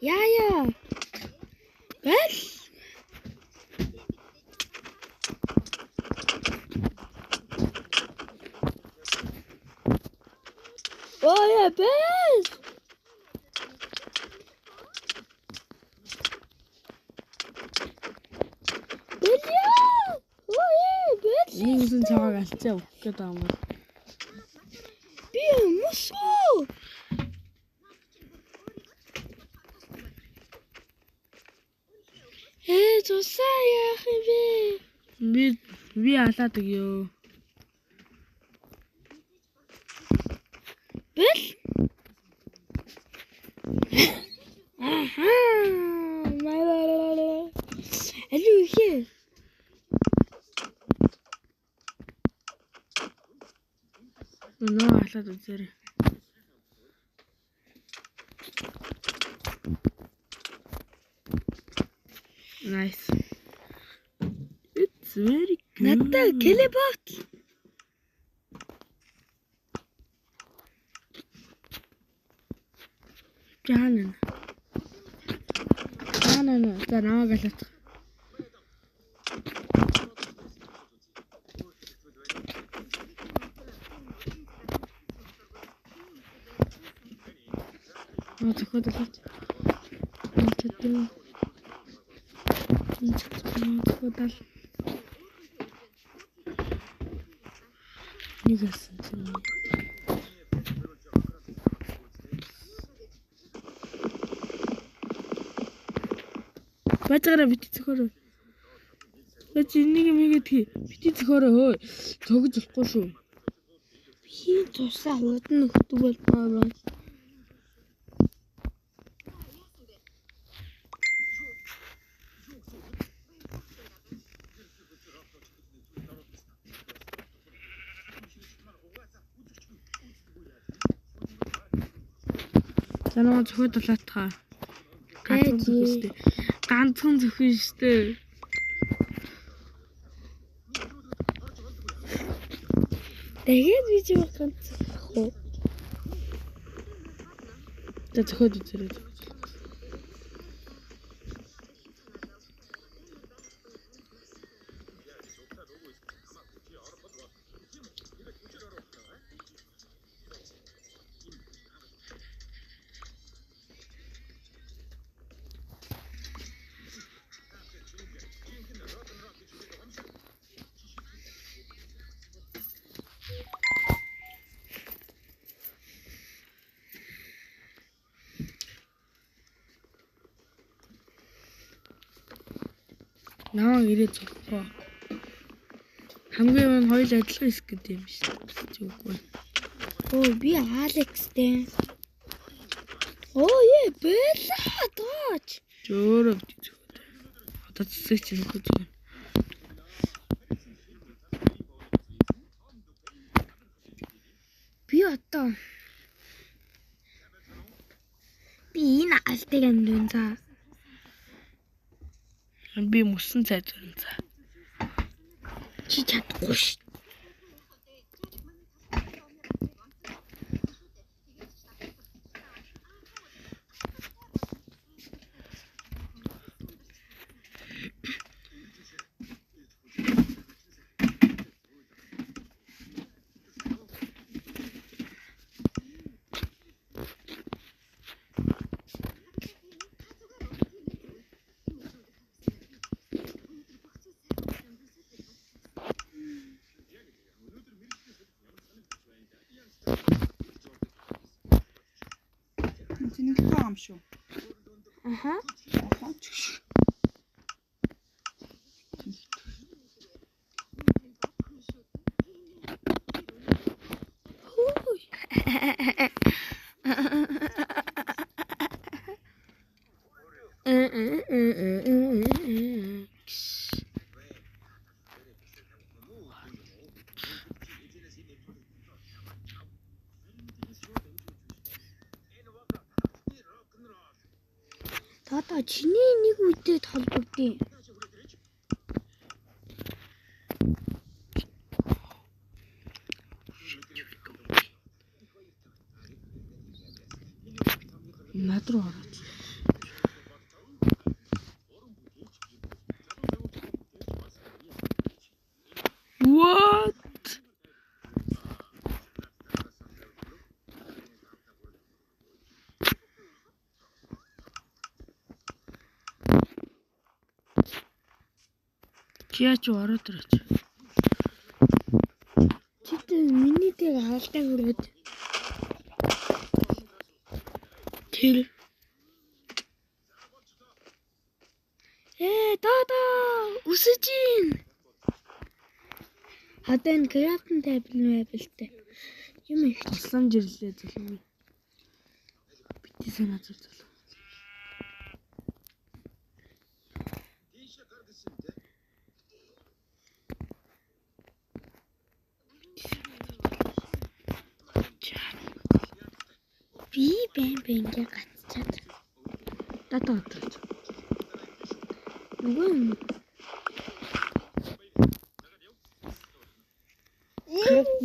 Яа. Бэл. Ой, бэл. Ийм үсэн цагааг алцаа өгөх гээд байгаа юм байна. Би мөсөө. Тусаа яах юм бэ? Би алаад өгөө. Бэл. Аха. Маа. Алуу ихээ. Нөө алаад үзээрэй. Nice. It's very good. Надад телепорт. Жаана. За намайг алаад. Зөвхөн л. Зөвхөн нэг асан чинь. Бачаараа бити зөхөрөө. Бач энийг мэгэдгий. Бити зөхөрөө хөөе. Цогж болохгүй шүү. Би тусаа хуудна өгдөг болмоор. Санаа зөвхөн дулаатгаа. Ганцхан зөвхөн штэ. Тэгээд би ч ганцхан. За зөвхөн үзэрэй. Наа ирээд зөвхөө. Хамгийн маань хоёул адилхан хэсэг гэдэг юм шүү дээ. Үгүй. Оо би Алекстэй. Оо бэлээ дооч. Жөөрөө бити зөвхөө. Одоо цэцэг чинь нөхөд зөвхөн. Би одоо. Би энэ алтыг амдын за. Би мөсөн цай зүрэн за. Чи чадахгүй ш. Тэнэг байгаа юм шүү. Аха. Тата чиний нэг үедээ толбогдъё. Над руу орооч. Чи яач ороод ирээч. Чи миний дээр хаалтай хүрээд. Тэр Дада үсэж ийн. Одоо энэ крафтинг тайбэлтэй. Юм их тулсан жирлээ залуу. Бити санаа залуу. би бэмбэнгээ гацчаад. Дата отрооч. Нөгөө юм.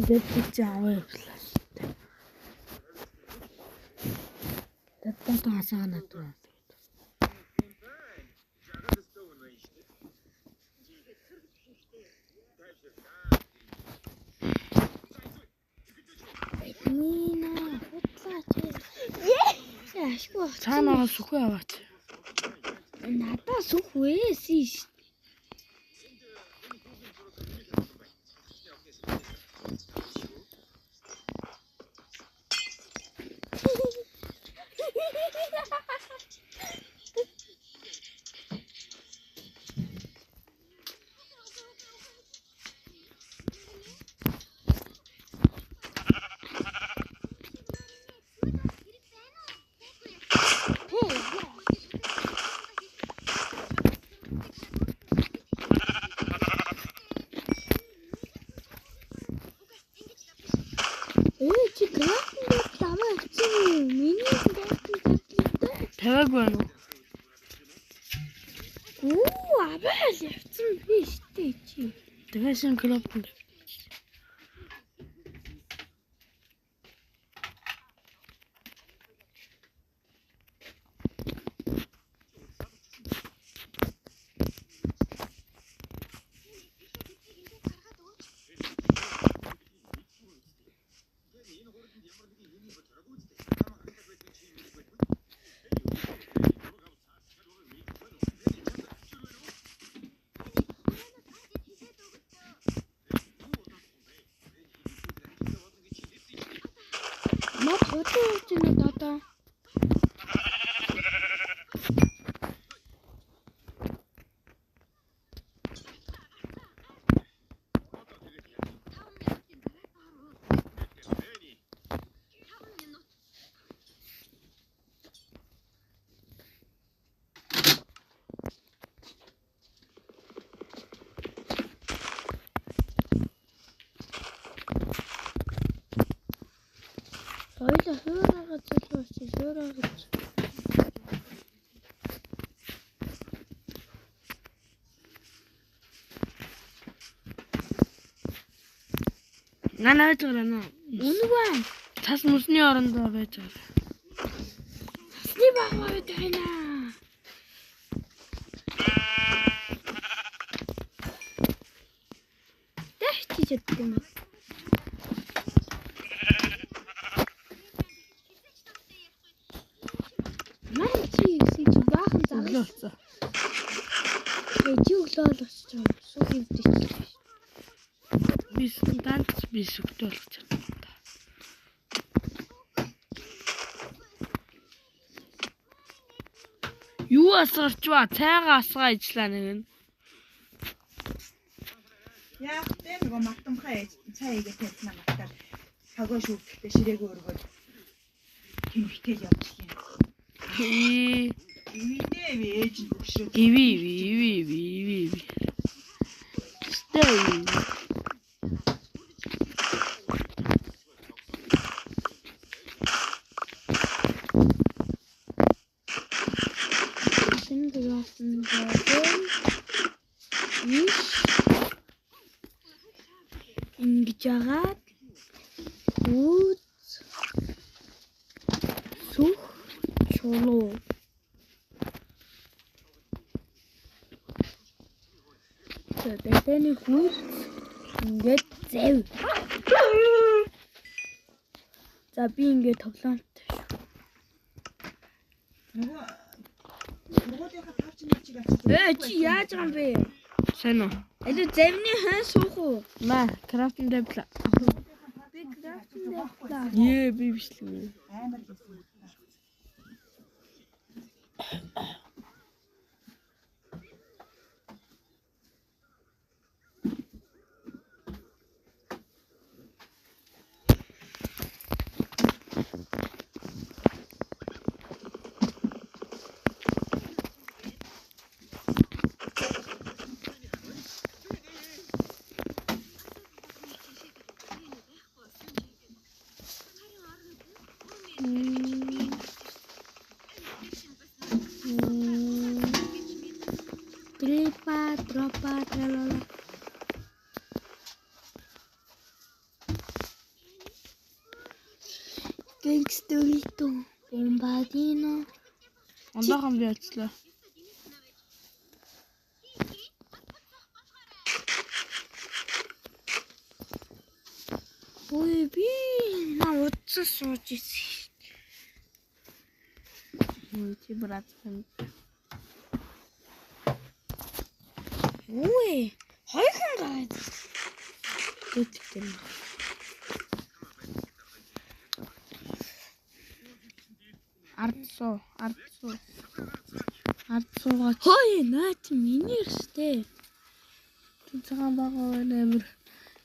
Дэвтэж аваа явлаа. Дата асаа надад. Мина хутлаач. Яашгүй. Цаанаа сүхөө аваач. Надаа сүх вээсиш. Чи крафтинг таваа чи миний крафтинг тавьлаа. Таваг байна уу? Абаа л явцсан биш дээ чи. Тэгээсэн клуб. Мод хөдөө чинь дата. Хоёлаа хөөрөөгөө зөвлөж хөөрөөгөө. Нанаа жирана. Үнэвээ. Тас мөсний орондоо байж байгаа. Тасны багваа тайна. Тэхти чаддсан юм. Чи баахан заглаа. Өглөөцөө. Чи өглөө болгоч юм. Суух юм дий. Би стандарт би сүгтэй болгож байна. Юу асгарч ба цайгаа асгаа ижлаа нэг нь. Яах вэ? Нөгөө мартамхаа цай игээ тавьсан мартаар хагоо шүүхтэй ширээгөө өргөөл тэмхтэл явчих юм. Ивэнэ ээж нь өгшрөө. Иви. Стэй. Ингэж яагаад үз сүх чулуу Тэтэний хүч ингээд зэв. За би ингээд тоглоомтой шүү. Нөгөөдийнхээ тавч мачиг авчих. Чи яаж байгаа юм бэ? Сайн уу? Алуу завны хаан суух уу? Маа, крафтинг тable. Би крафтинг тавьлаа. Ее, би биш л. Амар гэсэн. Трипа, тропа, тралала. Гэнгстэрито, бомбардино. Ондоохон би очлоо. Ой би на утас сууж ирсэн. Чи брат хэн. Ой, хоёрхан гайд. Гэтэл. Ардсуу. Ардсуугаа Хой наач миний гэжтэй. цагаан байгаа нэмэр.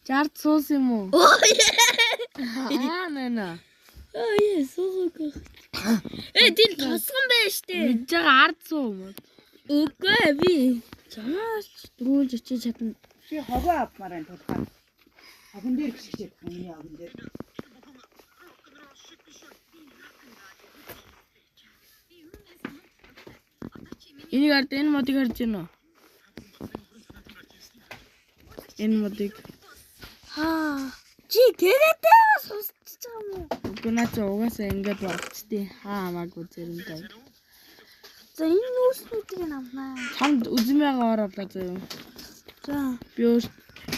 Жард суус юм уу? Ой. Нана. Ой, сууг. Тэр тосгон байж тээ. Мэдж байгаа ард суу юм уу? Үгүй би. Чамаас дөрүүлж очиж чадна. Чи хогоо авмаар энэ тулхаа. Хогон дээр гисгэж байгаа миний хогон дээр. Энийг ард энэ модыг харж байна уу? Энэ модыг. Чи тэрэтэй сусч байгаа юм уу? Үгүй наа чи угаасаа ингэж болцдیں۔ Хамаагүй зэрэмтэй. За энэ нүүснүүдийг намнаа. Чамд үзмээгаа ороолаа заяа. За.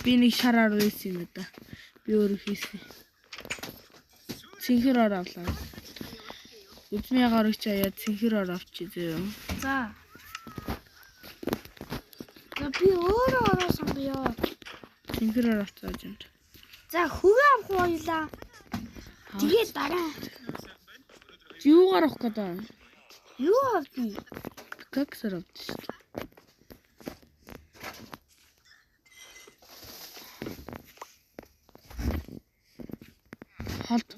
Би нэг шараар үйсэн юм да. Би өөрөө хийсэн. Цэнхэр ороолаа. Үзмээгаа орч аяа цэнхэр оровч заяа. За. За би өөрөө ороосон бийоо. Цэнхэр оровч зааж юм. За хөрөө авах хоёлаа. Тэгээд дараа. Юугаар авах гэдэг? Юу авдیں۔ Как саравдиш? Halt.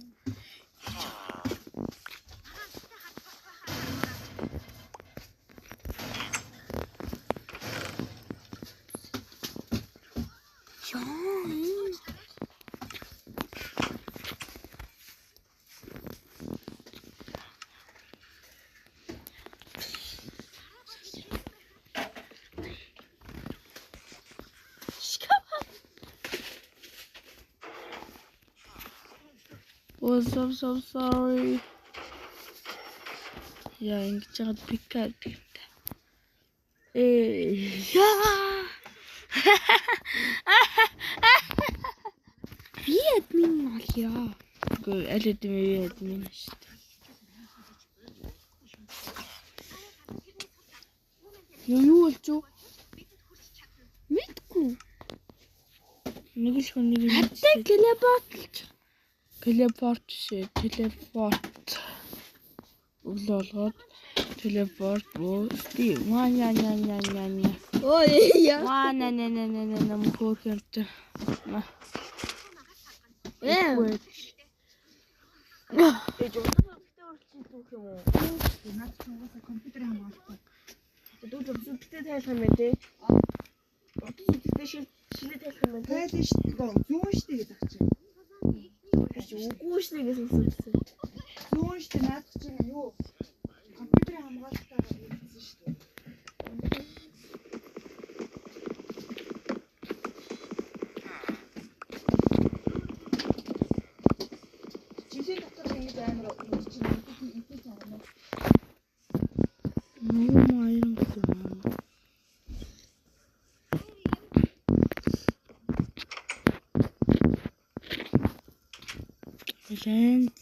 Oh, so sorry. Яа, ингэж яагаад пикад гэдэг. Яа. Би админ болёо. Үгүй аль хэдийн би админ шүү дээ. Юу болж юу? Мэдгүй. Нэг л хүн нэг Хаттай телепортлж. Телепорт шээ, телепорт. Улуулгаад телепорт бости. Яа. Ой яа. На мөхөрхөнт. Наад чинь угаасаа компьютер хамгаалахгүй. Дүүд зүгтээ тайлах юм байна те. Зүгтээ шилээ тайлах юм байна те. Тайлж зүүн штэ гэдэг чинь. Үгүй шнэ гэсэн үгсэн. Зүүн штэ наад чинь юу? Компьютер хамгаалтайгаар хийсэн штэ. Жишээ дотор ингэж амар чинь их чарна. Юу маяг гэдэг юм. Лэнд.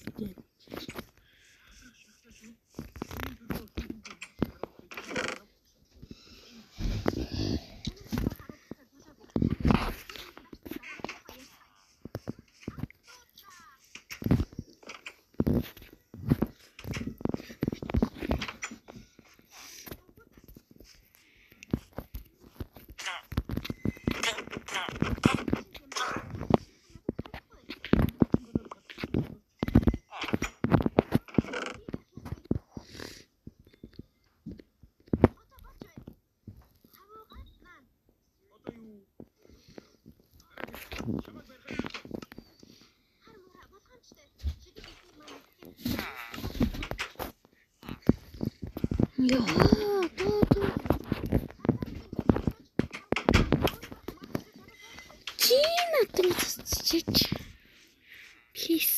Яа, тоо. Чи натан чич. Please.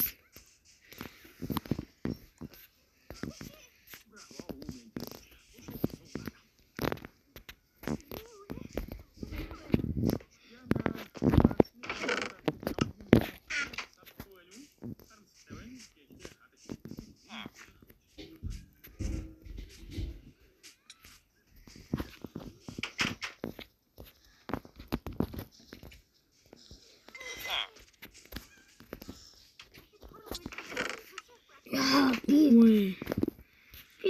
Яа, би Ой.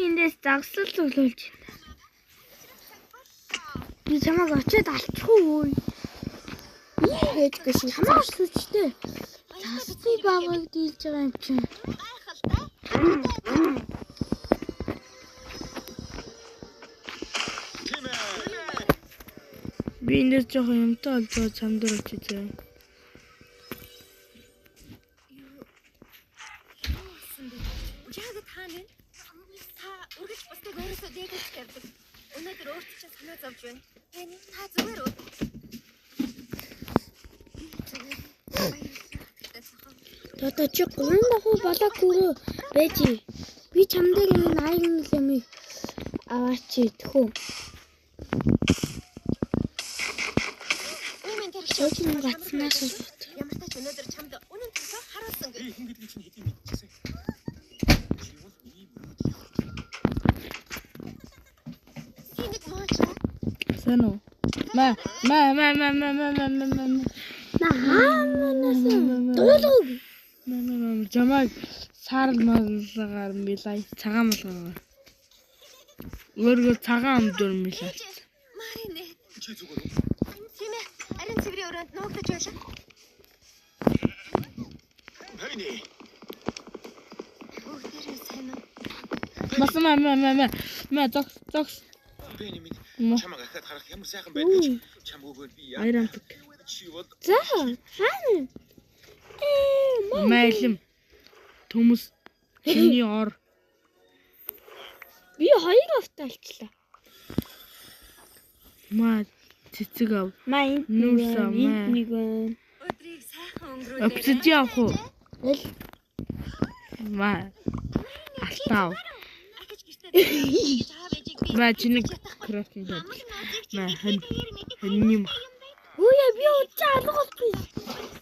эндээс загсал цуглуулж байна. Би чамайг очиод алчихгүй. Яаж гэж чамаас сүчтэй. Засны баавыг дийлж байгаа юм чинь. Би эндээс жоохон юмтай олзоо чамд орж үзээ. Яг таана та үргэлж бусдыг өөрөөсөө дээдэж тавьдаг. Өнөөдөр өөртөө ч санаа зовж байна. Таны та зүгээр үү? Одоо чи 3% болоогүй байж. Би чамдаг энэ аян юмыг аваач тэхүү. Үнэн тэр Өөч нь гацнаас ямар ч тач өнөөдөр чамд үнэн тасаа харуулсан гэ. хин гэдгийг чинь хэдийн мэдчихсэн. Чи бол миний Синик мооч. Сайн уу? Ма. Нааманаас дуулаг. Жамаг сарл малгаар милай цагаан малгаар. Өөрөө цагаан өмдөр милай. Маринэ. чи зүгээр үү? Тийм ээ. Ариун цэврийн өрөөнд нуугдаж байлаа. Хайни. Бүгдээрээ сайн уу? Ма зогс. Бэни минь Ма. чамаг ахад харах ямар сайхан байдаг ч чамгүйгээр би яа. Айрамтик. Чи бол За, хаана? Майлим. Төмөс. Чиний ор. Би 2 автаа алчлаа. Ма цэцэг ав. Ма энд Нүүрсаа, ма. энд нэг байна. Өдрийг сайхан өнгөрүүлээ. Обсидиан авах уу? Аль Ма. Алтав. Ахиж гэртээ гэж аав ээжийг би. Ма чиний крафтинг бод. Ма хэним. Үе би уучаа алгуулсан.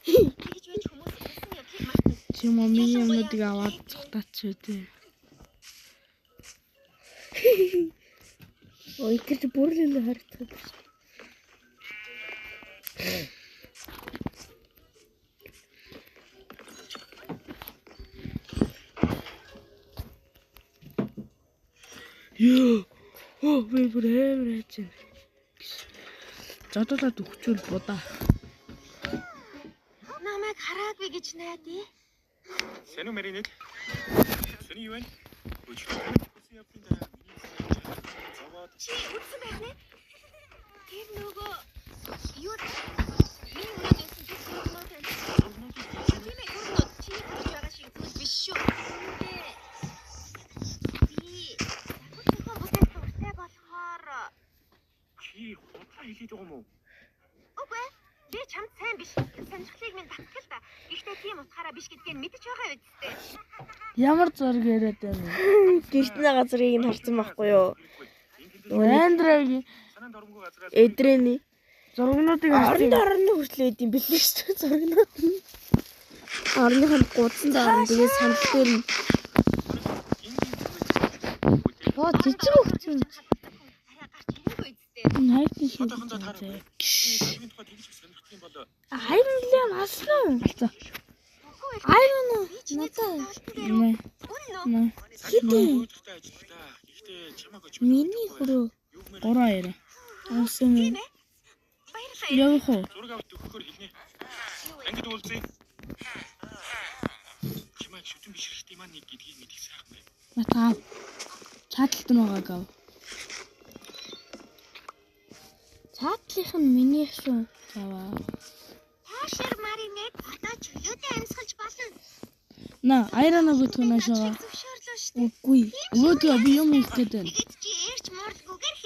Тэгж байж хүмүүс хэлсэн явдлыг мартав. Чи момын юмнуудыг аваад цухтаач үү. Ой, тэр бүрэн харагдах. Ёо. Оо, би бүрээч. Жадуулаад өгчүүл будаа. Намайг хараагүй гэж найдаа. Сайн уу Маринэ? Сони юу вэ? Үгүй явсан даа. Заваад Чи үтсэн байна ээ. Тэр нөгөө юу миний үнэсэн тэр нөгөө тийм ээ гурнууд чи гэж байгаа шиг зүйл биш шүү. Би хутгаа бүтэц туртай болохоор чи хутаа хэлээд байгаа юм уу? үгүй би чамд сайн биш. Сонирхлыг минь татгал та. Гэхдээ тийм утгаараа биш гэдгийг мэдэж байгаа үсттэй. Ямар зураг яриад байна вэ? Гэртний газрыг нь харсан байхгүй юу? Андрагийн Санаанд оромгүй газраас Эдрэний зургнуудыг орон харсан. орны хүртэл идэм билээ шүү дээ зургнууд нь. Орныхон гудсан даа. Тэгээд сандал дээр нь Оо, цэцэг өгсөн. Арай гарч ирээгүй үсттэй. Найдын шиг. одоохондоо таарах. Хамгийн тухайд ингэж сонирхдаг юм бол Хайрын лэм асраа. Алцаа. Үгүй Айрын уу? би чиний Надаа. Мэ. үнэн үү? Хэдий? өөдөртэй ажилтаа. Гэхдээ чамаг очиж Миний хөрөө. 3-2. Авсан Тийм юм. ээ. Баярлалаа. Явах уу? зураг аваад өгөхөөр хэлнэ. Ангид уулзъя. Чамайг шүтэн бишрэхтэй маань нэг гэдгийг мэдэх сайхан байна. Натаа. Чатлт нь байгааг ав. Цаатлих нь миний шүү. Заваа. Таашир Маринэд одоо чөлөөтэй амьсгалж болно. На, айрана бүтгэнэ шоо. Зөвшөөрлөө шүү дээ. Үгүй. Өөдөө би юм хэлэх гээд байна. Тэгэд чи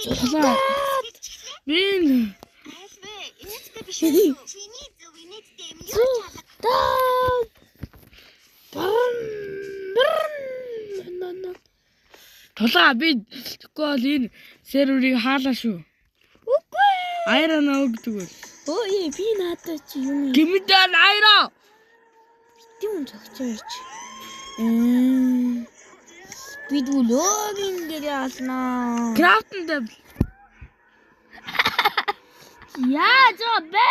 Цуглаа. Би айлвэ эцэстээ биш үү? Чиний зөв инээдтэй юм юу чалга. Тулгаа би тэгэхгүй бол энэ серверийг хаалаа шүү. Үгүй. Айраа нөө гэдэг бол. Өө би надад чи юм. Гимдэн айраа. Тийм зогцооч. Бид логин гэж яаснаа. Крафтэн дэв. Яа зөө бэ?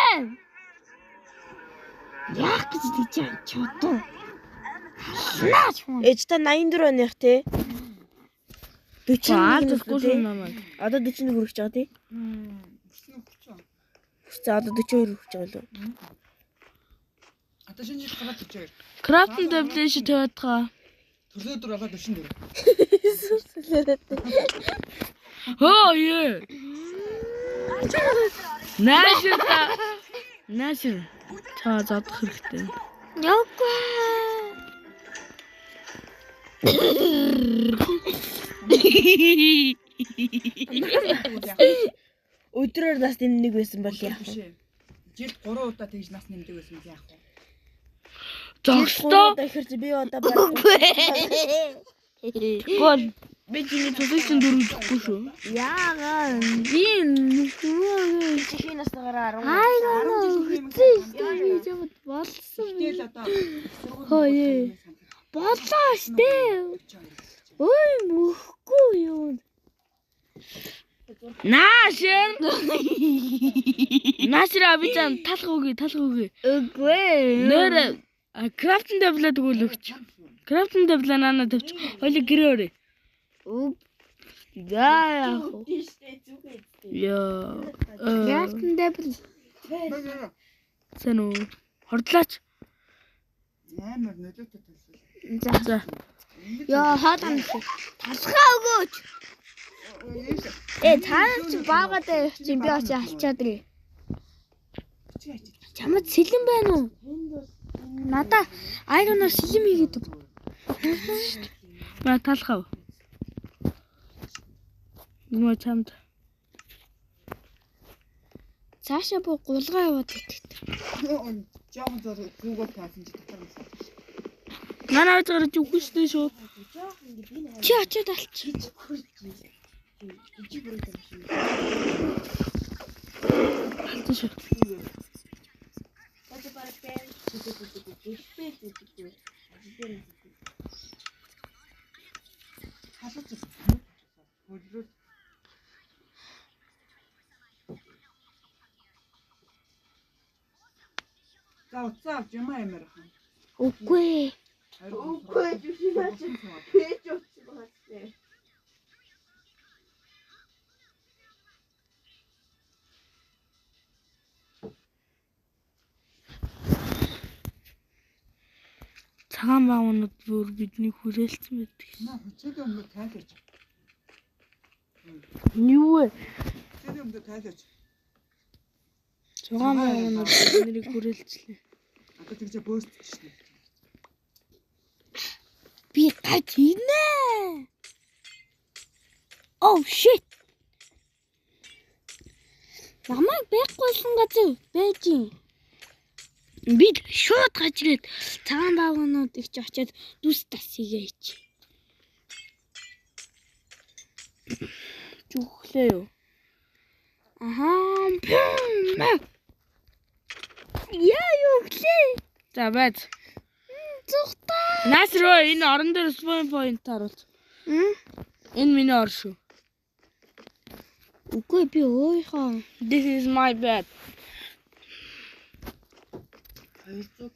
Яах гэж тийч чодоо. Наач хүн. Ээж та 84 оных те. 41 Тэгэхгүй шүү намайг. Одоо 41 хүрэх гэж байгаа тий. За одоо 42 хүрэх гэж байгаа лөө. Одоо шинэ жил гараад ирж байгаа. Крафтэн дэвлэш тавиадгаа. Төрний өдөр болоод 44. Хөө яа. Наашир. Та задах хэрэгтэй. Яагүй. Өдрөөр нас нэг байсан бол яах вэ? Биш ээ. Жилд 3 удаа тэгж нас нэмдэг байсан яах вэ? Зогсдоо. Дахир би одоо байхгүй. Гол би чиний тусагчсан дөрөвдөхгүй шүү. Яагаад би нүгөө Чихний наснаараа 10 хөөе болсон. Тэгэл одоо Хөөе. Болоо штэ. Ой мөхгүй юу. Наашир. Наашир абичан талхууги. Үгүй. Нэр крафтэн дэвлэд өгүүлэгч. Крафтэн дэвлэ нана тавьч. Хойло гэрээрээ. Яа. Яа. Яалтан дэвл. Сэн үү? Хордлаач. амар нөлөөтэй төлөв. За. Яа хаалган. Талхаа өгөөч. Таарч баагаад явчих би очиж алчаад ирээ. Чамд сэлэн байна уу? Надаа айроноор сэлэн хийгээд. Ба талхав. Нөө чамд. Цаашаа буу гулгаа яваад итгэв. Жохон зөр Google таасан чи татар байсан. Манай ажгарч үгүй шүү. Чи очиод алч. Тийш. Хасаач. Хөдлөө. За уцаа авч юм амар хаа. Үгүй. Үгүй биш юм аа. Пэж утсан байна. Цагаан баамнууд бүр бидний хүрээлцсэн байдаг. Наа хөцөөд өмнө тайлж. Юу вэ? Хөцөөд өмнө тайлж. Цагаан баамнууд биднийг хүрээлцлээ. Одоо тэгж бөөсчихсэн. Би гажийнэ. Oh shit. Намайг байхгүйсэн газар байж юм. Бид шууд гаж ирээд цагаан бааганууд их ч очиад дүс тас хийгээч. Зүглээ юу? Ахаа. Яа юу гэлээ. За байц. Зүхтаа. Насроо энэ орон дээр spawn point харуулж. Энэ миний ор шүү. Үгүй би өөрийнхөө. This is my bed. 200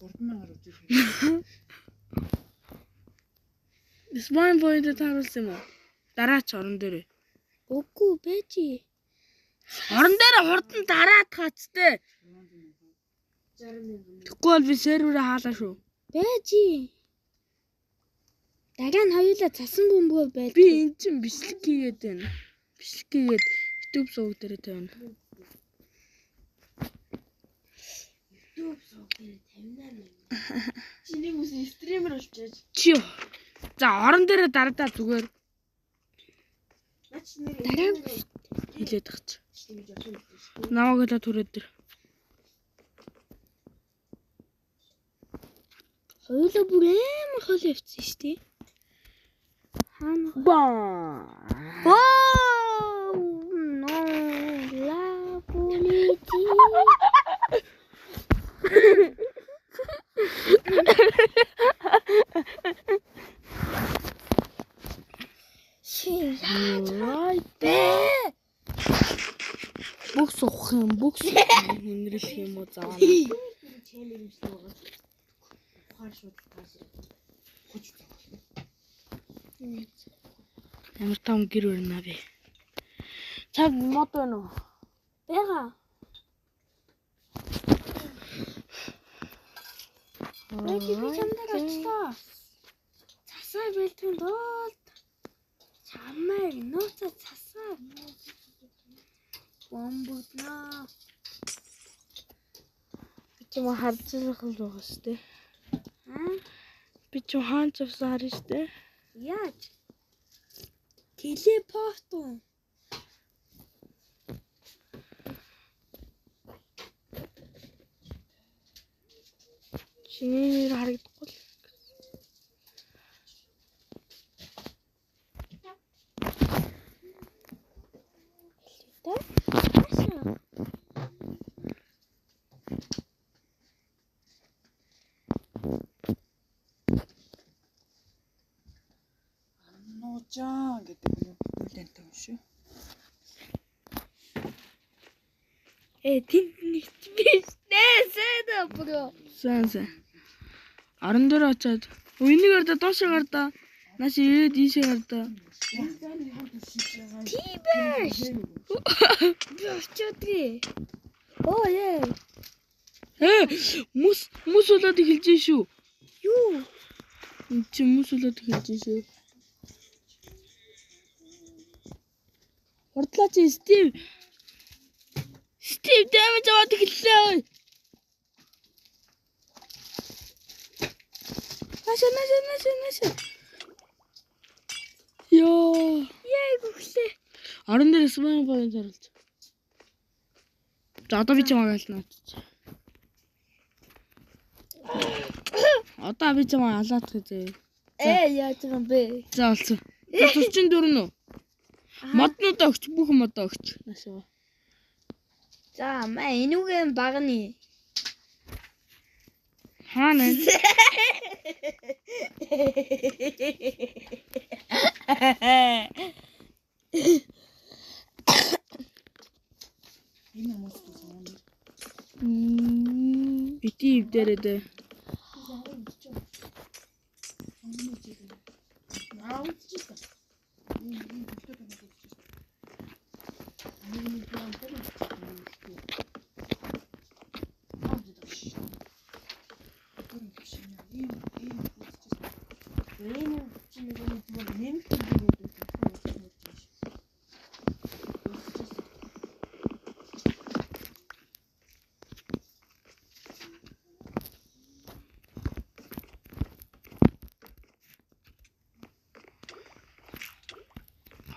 3000 үзэх. Spawn point харуулсан юм уу? Дараач орон дээр. Үгүй бэжи. Орон дээр хурдан дараад хацтай. Тэгэхгүй бол би серверээ хаалаа шүү. Бэжи. Дараа нь хоёулаа цасан бөмбөгөө байл. Би эн чин бичлэг хийгээд байна. Бичлэг хийгээд YouTube сууг дээр тавина. YouTube сууг дээр тавина. Чиний үсэн стример болчихж. Чи. За орон дээр дарадаа зүгээр. Дараа Хэлээд тахч. Намайг л түрээд дэр. хоёулаа бүр амар хол явцсан шүү дээ. Хаана Баа. Вау! Но ла полити. Right. Бүх суух юм, бүх хинрэлх юм уу заа. Ямар том гэр өрнө бэ? Цаг мод байна уу? Бага. Би чамдаа очлоо. Цасаа бэлтгэн доолд. Чамайг нууцаа цасаа. Бомбуднаа. Би ч юм харж байгаа юм байгаа шүү дээ. Аа? Би ч хаан цавсаа харна шүү дээ. Яаж? Телепорт. Шинээр харагдахгүй л. Нуужаан гэдэг нь үлдэнтэй юм шүү. Тин нэг биш нэ сэдэ бро. Сайн. Аран дээр очоод энийг гарда доош гарда. Наш ирээд ийшээ гарда. Тибэш. Бочотри. Оо яа. Мус болоод эхэлж шүү. Юу? Энд чи мус болоод эхэлж шүү. Хордлаа чи Стив дэмэж аваад эхэллээ. Наша. Яа гүглээ. Аран дээр спайн боён зарлж. За одоо би ч магаална. Одоо би ч алаад гэж. Яаж юм бэ? За олцсон. За 44 нү. Моднуудаа өгч бүх модоо өгч. Наашаа. За маа энүүгэн багны. Хаана? Энэ хүмүүс сонь. Бити дээрээ.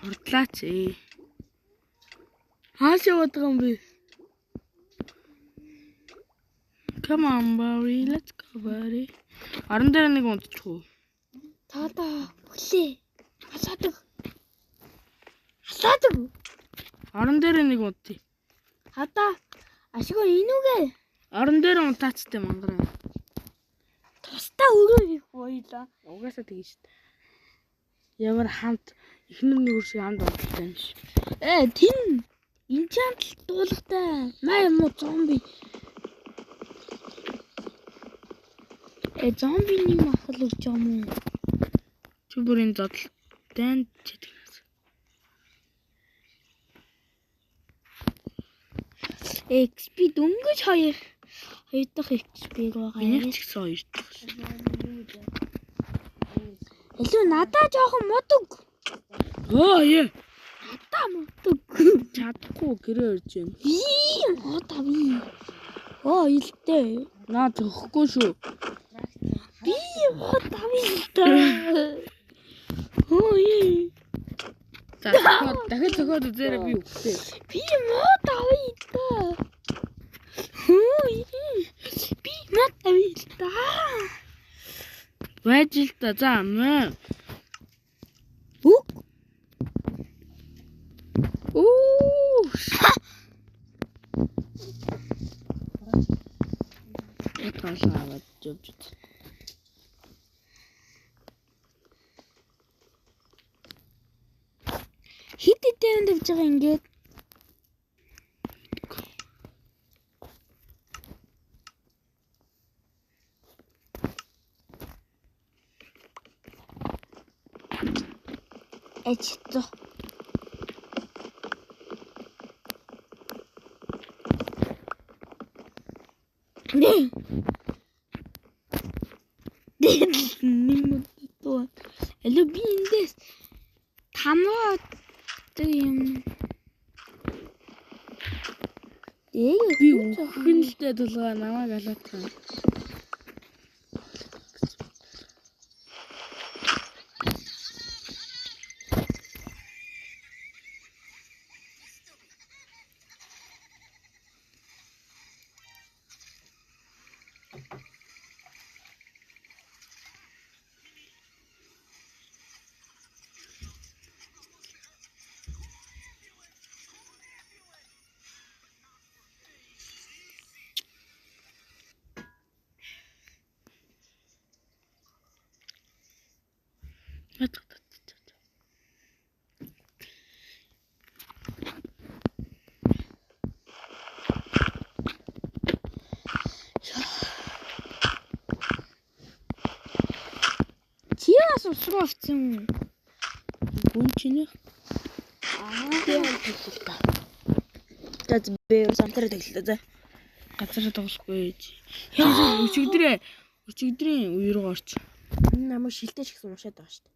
Хордлаач ээ. Хааш яваад байгаа юм бэ? Come on, buddy, let's go, buddy. Аран дээр нэг унтчих уу? Таада өглөө. Асаадаг. Аран дээр нэг унтъя. Хада ашигоо энүүгээ. Аран дээр унтаацтай мангараа. Тустаа өрөө их боёлаа. Угаасаа тэгэн шүү дээ. Ямар хамт ихнэр нэг үрсийг хамт унталтай юм шиг. Тин энчант дуулгатай. Маа юм уу зомби. Зомбиний махал өгч юм уу? Чи бүрийн зодолтой чидгээс. XP дөнгөж хоёр дахь XP байгаа. Энийг ч гэсэн хоёр дахь. Илүү надаа жоохон мудаг. Оо яа. Надаа мудаг. Чадахгүй гэрээ өрж юм. Надаа би. Илтэй. Наа төгөхгүй шүү. Би надаа би. За дахиад зохиод үзээрэй би үгтэй. Би мод авъя да. Хөөе. Би мод авъя да. Байж л та. За мөн. Үг. Оо. Ятгалаа жовж. Хит хитэнд авч байгаа ингээд. Эцто. Нэ. Нимото. Эло би эндээс тамаа юм. Би үхэнэлтэй дулгаа намайг алаатсан. Чиас усруулсан. Гүн чиний. Тэд би самтраа тэглээ за. Газар тоглохгүй. Яа, өчигдрийн үе рүү орч. Энэ намайг шилтэж гисэн уншаад байгаа шүү дээ.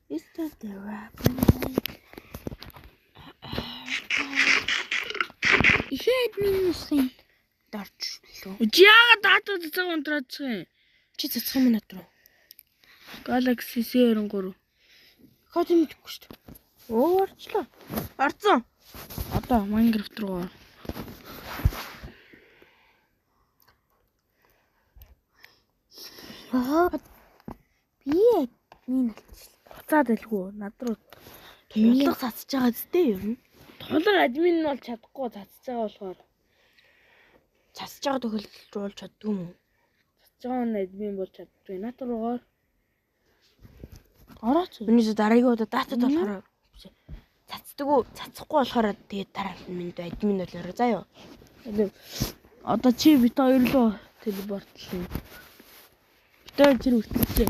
Is that the rap? Ихэд минусхын Дарч лөө. Яагаад даатууд цаг унтраадсан юм? Чи цэцхэн минь өдрөө. Galaxy S93. Код мэдгүй шүү дээ. Оо орчлоо. Орцсон. Одоо Minecraft руу. би минь Буцаад илгүү над руу. Тулга цацж байгаа зүтэй ер нь. Толгой админ нь бол чадахгүй цацж байгаа болохоор. Цацж байгаа тохиолдолд болж чаддгүй юм уу? Цацж байгаа нь админ бол чаддгүй. Над руугаар. Орооч. Өнөөдөр дараагийн удаа датад болохоор цацахгүй болохоор тэгээд дараагийн минь админ болоорой заа юу. Одоо чи бит хоёр руу телепортлоо. Бит хоёр тэр үлдчихэ.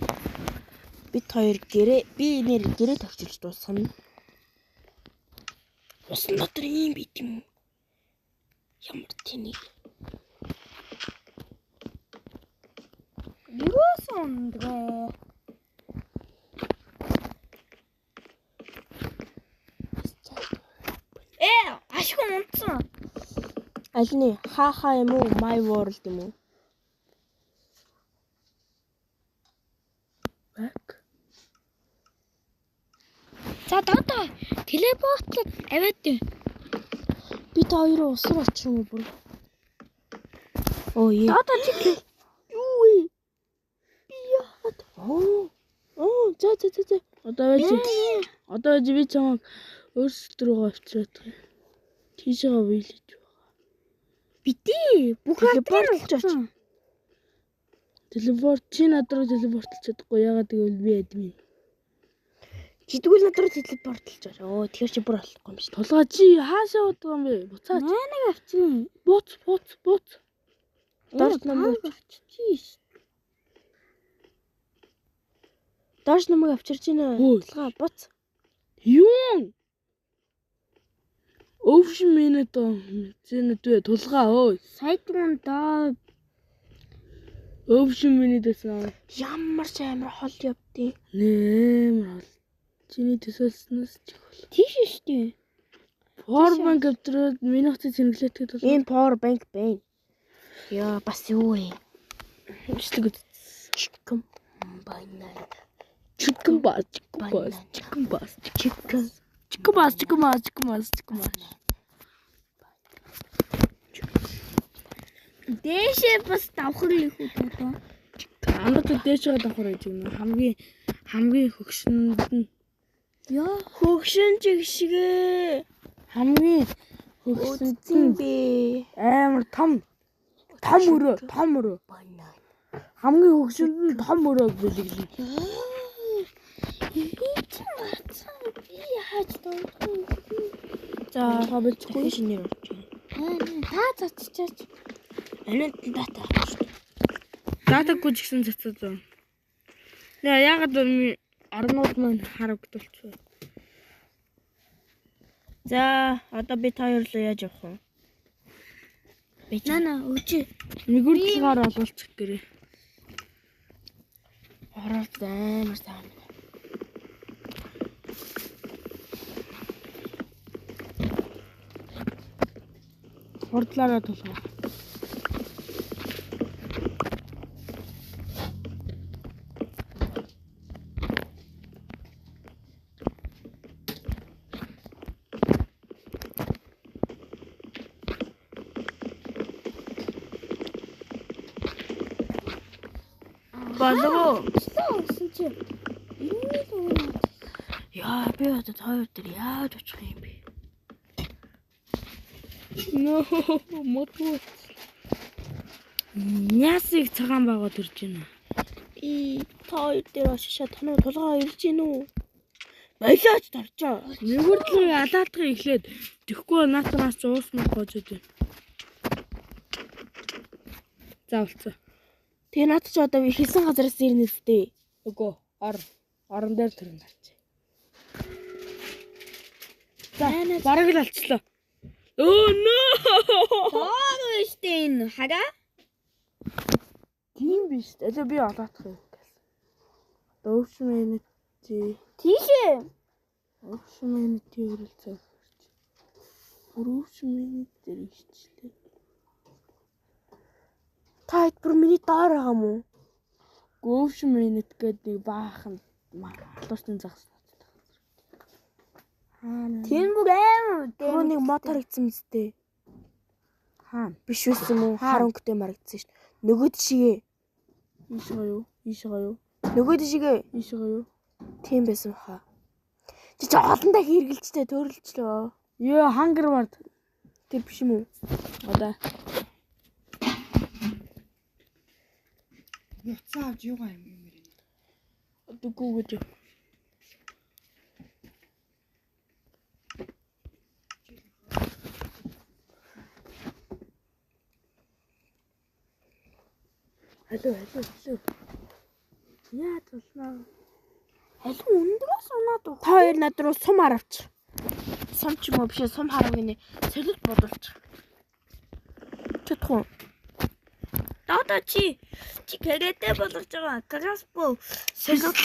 Бит хоёр гэрээ би нэр гэрээ тогтчилж дуусгана. Усан дотор ийм бит юм. Ямар тэнийг. юусан дгээ. Ашгүй унтсан. Алины хаха юм уу? My world юм уу? За даа телепортлог аваад дээ. Бит хоёр усар очих юм уу бүр? Оо ээ. Даа чи Юу вэ? Би яагаад? Оо за. Одоо байж би чамайг өөрсдөө рүү авчираад байгаа. Тийшээ биелэж байгаа. бити бүх Телепортлж очсон. Телепорт чи над руу телепортлж чадахгүй. Ягаад гэвэл би админ. Чидгүүл над руу телепортлж байгаа. Оо тэгэхээр чи бүр болохгүй юм шүү. Толгой чи хаашаа удаа юм бэ? Буцаач. Нэг авчин. Буц. Дорж намайг авчиж. Дорж намайг авчирч байна. Өө. Толгой буц. Юу? Өвшин минут зэнэдвэ тулгаа өө. Сайдгуун даа. Өвшин минут эсэн. Ямар ч амар хол явдیں۔ Нэмэр хол. Чиний төсөөлснөөс ч их бол. Тийш штий. Powerbank авдраад минутын цэнгэлээтгэд бол Энэ power bank байна. Яа бас юу вэ? ичдэг. Чикэм байна. Chicken bus. Дээшээ бас давхар их үү одоо. Анаад дээшээ давхар байж гэнэ. Хамгийн хөгшөнд нь Яа. Хөгшин жигшгээ. хамгийн хөгшөнд Үзсэн нь бэ. амар том өрөө. Хамгийн хөгшөнд нь том өрөө бэлэглээ. Би яаж доо. За хавчгүй шинээр орчих. Та цацчаач. Анаа дата. Датаггүй ч гэсэн цацсан. Яагаад орнууд маань харагдчихв. За одоо би та хоёрлоо яаж явах вэ? Нана өчи. Нэгүрдлэгээр олуулчих гэрээ. Ороод амар сайн. Хурдлаараа тулгаа. Болов. Гэсэн чи. Ирмээ л уу. Яа би одоо хоёр дээр яаж очих юм бэ? Нөө мотуу. Нясыг цагаан байгаад ирж байна. Та хоёр дээр очишаа танаа тулгаа ирж гин үү? Баялаач тарчаа. Нэгүрдлэгийг алаадахыг эхлээд тэгэхгүй наатанаас ч ууснах гоожод байна. За болцоо. Тэгээ наад чи одоо хэлсэн газараас ирнэ үстэй. Үгүй орон дээр төрн гарч. За бараг л алчлаа. Өө нөө. Тоо штэ энэ хага. Тийм биш. Одоо би алаадах юм. Өвшмэн тий. Тийшээ. Өвшмэн тий өрөлцөө. Өвшмэн дээр ихчлээ. Та хэд бүр миний доор байгаа юм уу? Өвшмэн гэдэг нэг баахан халуусны загас. Тэр бүр аим. Түрүү нэг мотор хийсэн мэт. Хаана? Биш үсэн мүү харанхтай марагдсан шүү. Нөгөө тишгээ. Ийшээ юу? Нөгөө тишгээ. Ийшээ юу? Тийм байсан баха. Чи олондоо хэргэлжтэй төрөлчлөө. Ёо хангар бард. Тэг биш юм уу? Одоо Нуцаа авч юугаа юм юм бэ? дэгүү гэж. Алуу. Яа толноо. Алин өндгөөс унаад уу? Та хоёр над руу сум харавч. Сум ч юм уу биш сум харав гинэ. Сэлэлт бодулч. Чадах уу? Одоо чи гэрэтэй болгож байгаа. Красбо. Сэлэлт